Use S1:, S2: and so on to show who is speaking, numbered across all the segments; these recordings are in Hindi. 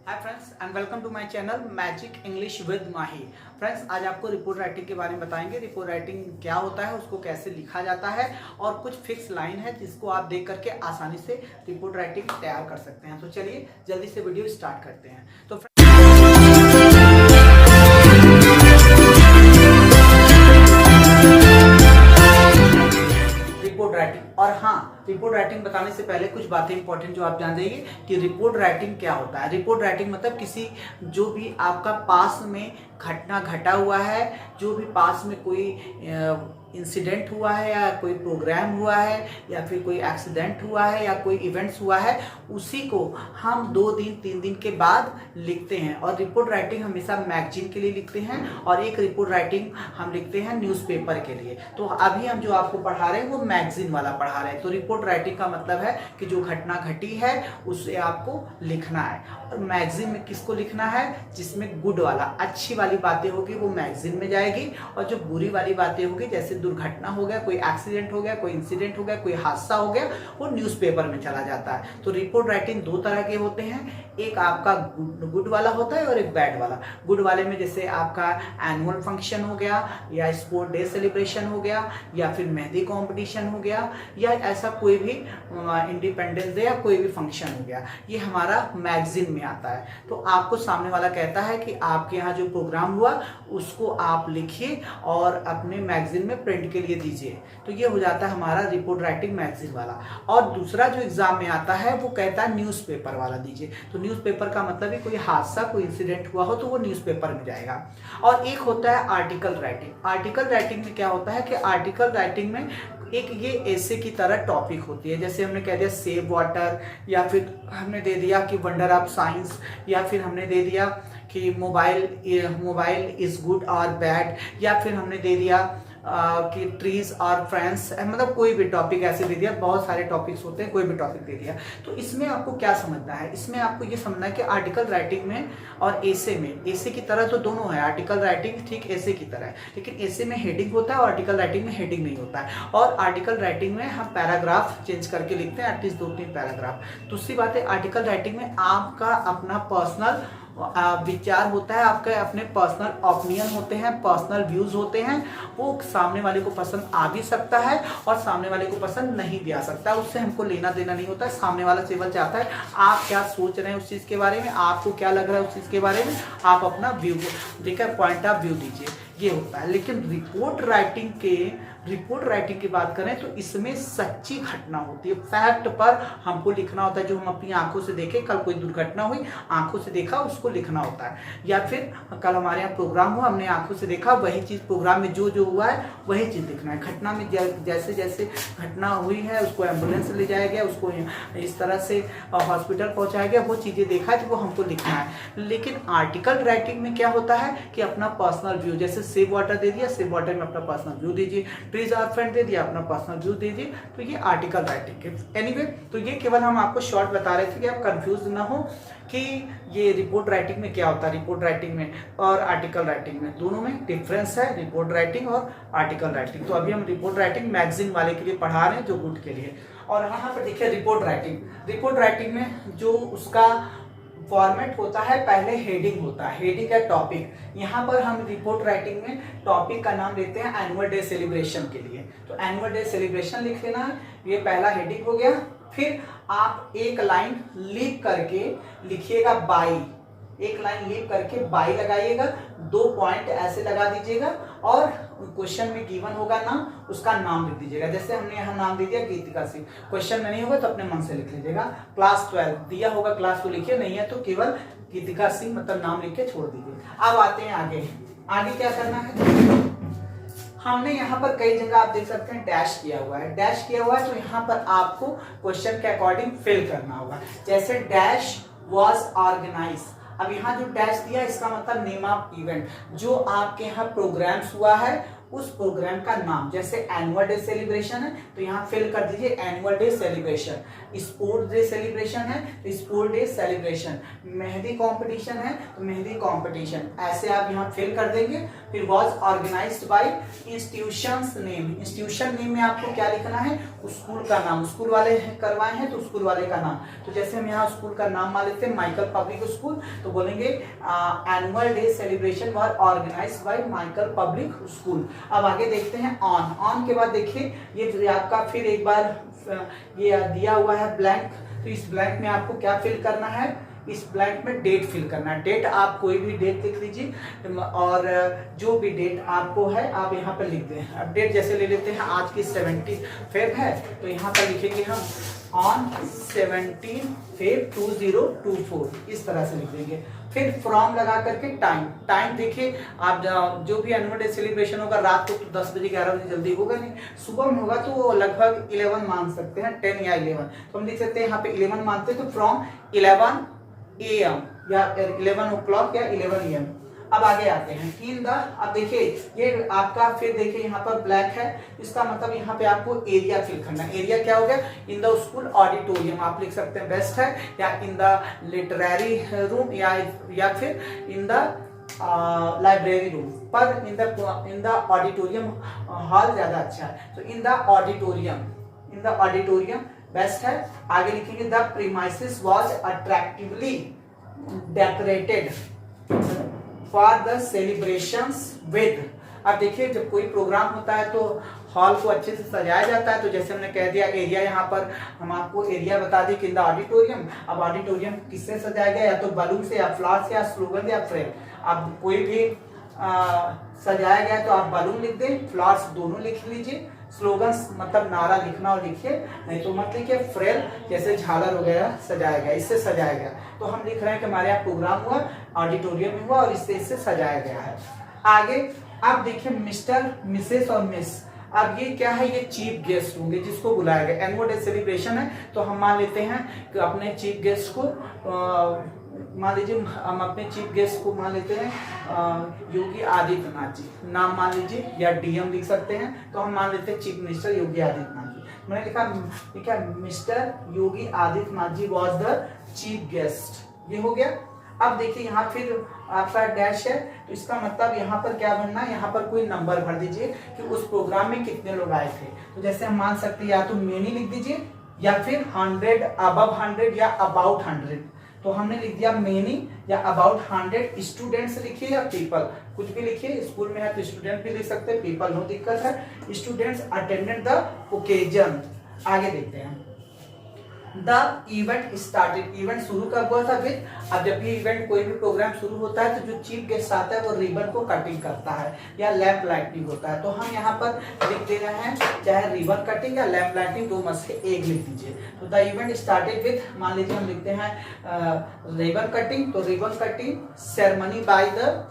S1: Hi friends and welcome to my channel magic English with Mahi. Friends, आज आपको रिपोर्ट राइटिंग के बारे में बताएंगे। रिपोर्ट राइटिंग क्या होता है, उसको कैसे लिखा जाता है और कुछ फिक्स लाइन है जिसको आप देख करके आसानी से रिपोर्ट राइटिंग तैयार कर सकते हैं। तो चलिए जल्दी से वीडियो स्टार्ट करते हैं। तो रिपोर्ट राइटिंग, और हाँ, रिपोर्ट राइटिंग बताने से पहले कुछ बातें इंपॉर्टेंट जो आप जान जाइए कि रिपोर्ट राइटिंग क्या होता है। रिपोर्ट राइटिंग मतलब किसी जो भी आपका पास में घटना घटा हुआ है, जो भी पास में कोई इंसिडेंट हुआ है या कोई प्रोग्राम हुआ है या फिर कोई एक्सीडेंट हुआ है या कोई इवेंट्स हुआ है, उसी को हम 2 दिन 3 दिन के बाद लिखते हैं। और रिपोर्ट राइटिंग हमेशा मैगजीन के लिए लिखते हैं और एक रिपोर्ट राइटिंग हम लिखते हैं न्यूज़पेपर के लिए। तो अभी हम जो आपको पढ़ा रहे हैं वो मैगजीन वाला पढ़ा रहे हैं। तो रिपोर्ट राइटिंग का मतलब है कि जो घटना घटी है उसे आपको लिखना है। और मैगजीन में किसको लिखना है? जिसमें गुड वाला, अच्छी वाली बातें होगी वो मैगजीन में जाएगी, और जो बुरी वाली बातें होगी, जैसे दुर्घटना हो गया, कोई एक्सीडेंट हो गया, कोई इंसिडेंट हो गया, कोई हादसा हो गया, वो न्यूज़पेपर में चला जाता है। तो रिपोर्ट राइटिंग 2 तरह के होते हैं, एक आपका गुड वाला होता है और एक बैड वाला। गुड वाले में जैसे आपका एनुअल फंक्शन हो गया या स्पोर्ट डे सेलिब्रेशन हो गया या फिर मेहंदी कॉम्पिटिशन हो गया या ऐसा कोई भी इंडिपेंडेंस डे या कोई भी फंक्शन हो गया, ये हमारा मैगजीन में आता है। तो आपको सामने वाला कहता है कि आपके यहाँ जो प्रोग्राम हुआ उसको आप लिखिए और अपने मैगजीन में प्रिंट के लिए दीजिए। तो ये हो जाता है हमारा रिपोर्ट राइटिंग मैगजीन वाला। और दूसरा जो एग्जाम में आता है वो कहता है न्यूज़पेपर वाला दीजिए। तो न्यूज़पेपर का मतलब है कोई हादसा, कोई इंसिडेंट हुआ हो तो वो न्यूज़पेपर में जाएगा। और एक होता है आर्टिकल राइटिंग। आर्टिकल राइटिंग में क्या होता है कि आर्टिकल राइटिंग में एक ये ऐसे की तरह टॉपिक होती है, जैसे हमने कह दिया सेव वाटर, या फिर हमने दे दिया कि वंडर ऑफ साइंस, या फिर हमने दे दिया कि मोबाइल इज गुड और बैड, या फिर हमने दे दिया कि ट्रीज और फ्रेंड्स, मतलब कोई भी टॉपिक ऐसे दे दिया। बहुत सारे टॉपिक्स होते हैं, कोई भी टॉपिक दे दिया। तो इसमें आपको क्या समझना है? इसमें आपको ये समझना है कि आर्टिकल राइटिंग में और एसे में, एसे की तरह तो दोनों है, आर्टिकल राइटिंग ठीक एसे की तरह है, लेकिन एसे में हेडिंग होता है और आर्टिकल राइटिंग में हेडिंग नहीं होता है। और आर्टिकल राइटिंग में हम पैराग्राफ चेंज करके लिखते हैं, एटलीस्ट 2-3 पैराग्राफ। दूसरी बात है, आर्टिकल राइटिंग में आपका अपना पर्सनल विचार होता है, आपके अपने पर्सनल ओपिनियन होते हैं, पर्सनल व्यूज होते हैं। वो सामने वाले को पसंद आ भी सकता है और सामने वाले को पसंद नहीं भी आ सकता है, उससे हमको लेना देना नहीं होता है। सामने वाला केवल चाहता है आप क्या सोच रहे हैं उस चीज के बारे में, आपको क्या लग रहा है उस चीज के बारे में, आप अपना व्यू देखिए, पॉइंट ऑफ व्यू दीजिए, ये होता है। लेकिन रिपोर्ट राइटिंग की बात करें तो इसमें सच्ची घटना होती है, फैक्ट पर हमको लिखना होता है, जो हम अपनी आंखों से देखे। कल कोई दुर्घटना हुई, आंखों से देखा, उसको लिखना होता है। या फिर कल हमारे यहाँ प्रोग्राम हुआ, हमने आंखों से देखा, वही चीज प्रोग्राम में जो जो हुआ है वही चीज लिखना है। घटना में जैसे जैसे घटना हुई है, उसको एम्बुलेंस ले जाया गया, उसको इस तरह से हॉस्पिटल पहुंचाया गया, वो चीजें देखा है तो वो हमको लिखना है। लेकिन आर्टिकल राइटिंग में क्या होता है कि अपना पर्सनल व्यू, जैसे सेव वाटर दे दिया, सेव वाटर में अपना पर्सनल व्यू दीजिए, ट्रीज आर फ्रेंड दे दिया, अपना पर्सनल व्यू दीजिए। तो ये आर्टिकल राइटिंग के एनीवे, तो ये केवल हम आपको शॉर्ट बता रहे थे कि आप कंफ्यूज ना हो कि ये रिपोर्ट राइटिंग में क्या होता है। रिपोर्ट राइटिंग में और आर्टिकल राइटिंग में, दोनों में डिफरेंस है, रिपोर्ट राइटिंग और आर्टिकल राइटिंग। तो अभी हम रिपोर्ट राइटिंग मैगजीन वाले के लिए पढ़ा रहे हैं, जो गुड के लिए। और यहाँ पर देखिए रिपोर्ट राइटिंग में जो उसका फॉर्मेट होता है, पहले हेडिंग होता है, हेडिंग या टॉपिक। यहाँ पर हम रिपोर्ट राइटिंग में टॉपिक का नाम लेते हैं एनुअल डे सेलिब्रेशन के लिए। तो एनुअल डे सेलिब्रेशन लिख लेना है, ये पहला हेडिंग हो गया। फिर आप एक लाइन लीप करके लिखिएगा बाई, एक लाइन लीप करके बाई लगाइएगा, 2 पॉइंट ऐसे लगा दीजिएगा, और क्वेश्चन में गिवन होगा नाम, उसका नाम लिख दीजिएगा। जैसे हमने यहाँ नाम दे दिया गीतिका सिंह, क्वेश्चन में नहीं होगा तो अपने मन से लिख लीजिएगा। क्लास 12 दिया होगा, क्लास को लिखिए, नहीं है तो केवल गीतिका सिंह मतलब नाम लिख के छोड़ दीजिए। अब आते हैं आगे क्या करना है। हमने यहाँ पर कई जगह आप देख सकते हैं डैश किया हुआ है, तो यहाँ पर आपको क्वेश्चन के अकॉर्डिंग फिल करना होगा। जैसे डैश वॉज ऑर्गेनाइज, अब यहाँ जो डैश दिया इसका मतलब नेम ऑफ इवेंट, जो आपके यहाँ प्रोग्राम्स हुआ है उस प्रोग्राम का नाम। जैसे एनुअल डे सेलिब्रेशन है तो यहाँ फिल कर दीजिए annual day celebration. Sports day celebration है तो sport day celebration. Mehndi competition है तो मेहंदी कंपटीशन। ऐसे आप यहाँ फिल कर देंगे। फिर was organised by institutions name. Institution name में आपको क्या लिखना है, स्कूल का नाम। स्कूल वाले करवाए हैं तो स्कूल वाले का नाम। तो जैसे हम यहाँ स्कूल का नाम मान लेते हैं माइकल पब्लिक स्कूल, तो बोलेंगे annual day celebration was organised by Michael public school. अब आगे देखते हैं ऑन के बाद देखिए ये आपका फिर एक बार ये दिया हुआ है ब्लैंक। तो इस ब्लैंक में आपको क्या फिल करना है, इस ब्लैंक में डेट फिल करना है। डेट आप कोई भी डेट लिख लीजिए और जो भी डेट आपको है आप यहाँ पर लिख दें। अब डेट जैसे ले लेते हैं आज की 17 फेब है तो यहाँ पर लिखेंगे हम ऑन 17 फेब 2024, इस तरह से लिख देंगे। फिर फ्रॉम लगा करके टाइम देखिए आप जो भी एनुअल डे सेलिब्रेशन होगा रात को तो 10 बजे 11 बजे जल्दी होगा नहीं, सुबह में होगा तो वो लगभग 11 मान सकते हैं, 10 या 11। तो हम लिख सकते हैं यहाँ पे 11 मानते हैं तो फ्रॉम 11 AM या 11 o'clock या 11 AM। अब आगे आते हैं इन द। अब देखिए ये आपका फिर देखिए यहाँ पर ब्लैक है, इसका मतलब यहाँ पे आपको एरिया फिल करना है। एरिया क्या हो गया, इन द स्कूल ऑडिटोरियम आप लिख सकते हैं बेस्ट है, या इन द लिटरेरी रूम या फिर इन द लाइब्रेरी रूम। पर इन द ऑडिटोरियम हॉल ज्यादा अच्छा है, तो इन द ऑडिटोरियम बेस्ट है। आगे लिखेंगे the premises was attractively decorated for the celebrations with. अब देखिए जब कोई प्रोग्राम होता है तो हॉल को अच्छे से सजाया जाता है। तो जैसे हमने कह दिया एरिया, यहाँ पर हम आपको एरिया बता दी कि इन द ऑडिटोरियम। अब ऑडिटोरियम किससे सजाया गया, या तो बलून से या फ्लावर्स या स्लोगन या फ्रेम। अब कोई भी सजाया गया तो आप बलून लिख दें, फ्लावर्स दोनों लिख लीजिए, स्लोगन्स मतलब नारा लिखना और लिखिए, नहीं तो मत लिखिए। फ्रेल जैसे झालर वगैरह सजाया गया, इससे सजाया गया। तो हम लिख रहे हैं कि हमारे यहाँ प्रोग्राम हुआ, ऑडिटोरियम में हुआ और इससे सजाया गया है। आगे आप देखिए मिस्टर, मिसेस और मिस। अब ये क्या है, ये चीफ गेस्ट होंगे जिसको बुलाया गया। एनुअल डे सेलिब्रेशन है तो हम मान लेते हैं कि अपने चीफ गेस्ट को मान लीजिए, हम अपने चीफ गेस्ट को मान लेते हैं योगी आदित्यनाथ जी, नाम मान लीजिए, या डीएम लिख सकते हैं। तो हम मान लेते हैं चीफ मिनिस्टर योगी आदित्यनाथ जी। मैंने लिखा ठीक है, mister Yogi Adityanath ji was the chief guest, ये हो गया। अब देखिए यहाँ फिर आपका डैश है तो इसका मतलब यहाँ पर क्या बनना है, यहाँ पर कोई नंबर भर दीजिए कि उस प्रोग्राम में कितने लोग आए थे। तो जैसे हम मान सकते हैं या तो मेनी लिख दीजिए या फिर 100, अबव 100 या अबाउट 100। तो हमने लिख दिया मेनी या अबाउट 100। स्टूडेंट्स लिखिए या पीपल, कुछ भी लिखिए। स्कूल में है तो स्टूडेंट भी लिख सकते हैं, पीपल नो दिक्कत है। Students attended the occasion. आगे देखते हैं द इवेंट स्टार्टेड। इवेंट शुरू कब हुआ था विद। अब जब भी इवेंट कोई भी प्रोग्राम शुरू होता है तो जो चीफ गेस्ट आता है वो रिबन को कटिंग करता है या लैंप लाइटिंग होता है। तो हम यहाँ पर लिख दे रहे हैं चाहे रिबन कटिंग या लैंप लाइटिंग, दो में से एक लिख दीजिए। तो द इवेंट स्टार्टेड विद, मान लीजिए हम लिखते हैं रिबन कटिंग, तो ribbon cutting ceremony by the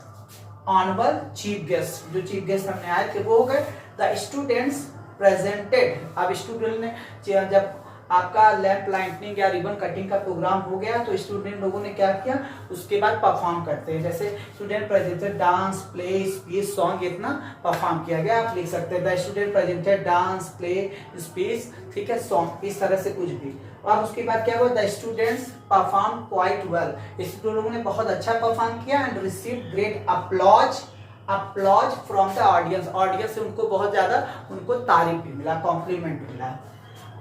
S1: honourable chief guest. जो चीफ गेस्ट हमने आए थे वो हो गए। The students presented. अब स्टूडेंट ने जब आपका लैंप लाइटनिंग या रिबन कटिंग का प्रोग्राम हो गया तो स्टूडेंट लोगों ने क्या किया, उसके बाद परफॉर्म करते हैं। जैसे student presented dance, play, speech, song, इतना परफॉर्म किया गया। आप लिख सकते हैं the student presented dance, play, speech, ठीक है, सॉन्ग, इस तरह से कुछ भी। और उसके बाद क्या हुआ, the students perform quite well. Student लोगों ने बहुत अच्छा परफॉर्म किया and received great applause from the audience. Audience से उनको बहुत ज्यादा उनको तारीफ भी मिला, कॉम्प्लीमेंट मिला।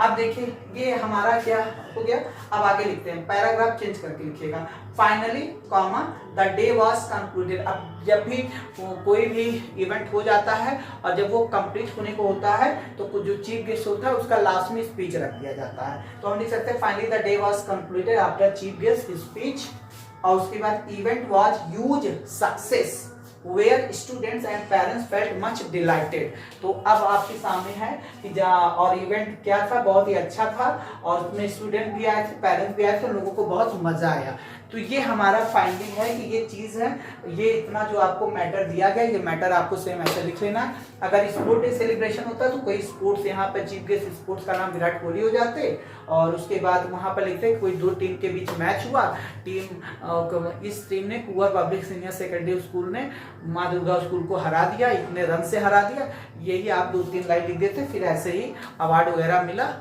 S1: अब देखिए ये हमारा क्या हो गया। अब आगे लिखते हैं, पैराग्राफ चेंज करके लिखिएगा। Finally comma the day was concluded. अब जब भी कोई भी इवेंट हो जाता है और जब वो कंप्लीट होने को होता है तो जो चीफ गेस्ट होता है उसका लास्ट में स्पीच रख दिया जाता है। तो हम लिख सकते हैं finally the day was concluded after chief guest speech. और उसके बाद event was huge success where students and parents felt much delighted। तो अब आपके सामने है कि और इवेंट क्या था, बहुत ही अच्छा था और उसमें स्टूडेंट भी आए थे, पेरेंट्स भी आए थे, लोगों को बहुत मजा आया। तो ये हमारा फाइंडिंग है कि ये चीज है, ये इतना जो आपको मैटर दिया गया, ये मैटर आपको सेम ऐसे लिख लेना। अगर स्पोर्ट डे सेलिब्रेशन होता तो कोई स्पोर्ट्स, यहाँ पर चीफ गेस्ट स्पोर्ट्स का नाम विराट कोहली हो जाते और उसके बाद वहां पर लिखते कोई दो टीम के बीच मैच हुआ, टीम इस टीम ने कुंवर पब्लिक सीनियर सेकेंडरी स्कूल ने माँ दुर्गा स्कूल को हरा दिया, इतने रन से हरा दिया, यही आप 2-3 लाइन लिख देते, फिर ऐसे ही अवार्ड वगैरह मिला,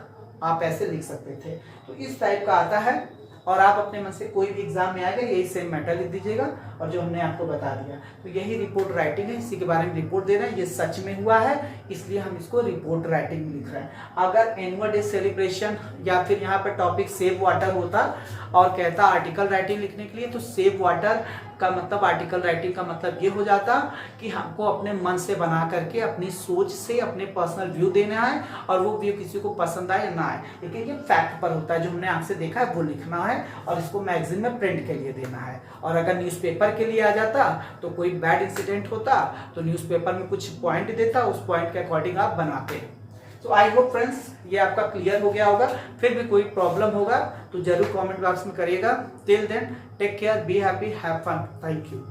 S1: आप ऐसे लिख सकते थे। तो इस टाइप का आता है, और आप अपने मन से कोई भी एग्जाम में आएगा यही सेम मैटर लिख दीजिएगा और जो हमने आपको बता दिया। तो यही रिपोर्ट राइटिंग है, इसी के बारे में रिपोर्ट दे रहे हैं, ये सच में हुआ है इसलिए हम इसको रिपोर्ट राइटिंग लिख रहे हैं। अगर एनुअल डे सेलिब्रेशन या फिर यहाँ पर टॉपिक सेव वाटर होता और कहता आर्टिकल राइटिंग लिखने के लिए, तो सेव वाटर का मतलब, आर्टिकल राइटिंग का मतलब ये हो जाता कि हमको अपने मन से बना करके अपनी सोच से अपने पर्सनल व्यू देना है और वो व्यू किसी को पसंद आए या ना आए, लेकिन ये फैक्ट पर होता है, जो हमने आपसे देखा है वो लिखना है और इसको मैगजीन में प्रिंट के लिए देना है। और अगर न्यूज़पेपर के लिए आ जाता तो कोई बैड इंसिडेंट होता तो न्यूज़पेपर में कुछ पॉइंट देता, उस पॉइंट के अकॉर्डिंग आप बनाते। तो आई होप फ्रेंड्स ये आपका क्लियर हो गया होगा। फिर भी कोई प्रॉब्लम होगा तो जरूर कमेंट बॉक्स में करिएगा। Till then take care, be happy, have fun, thank you.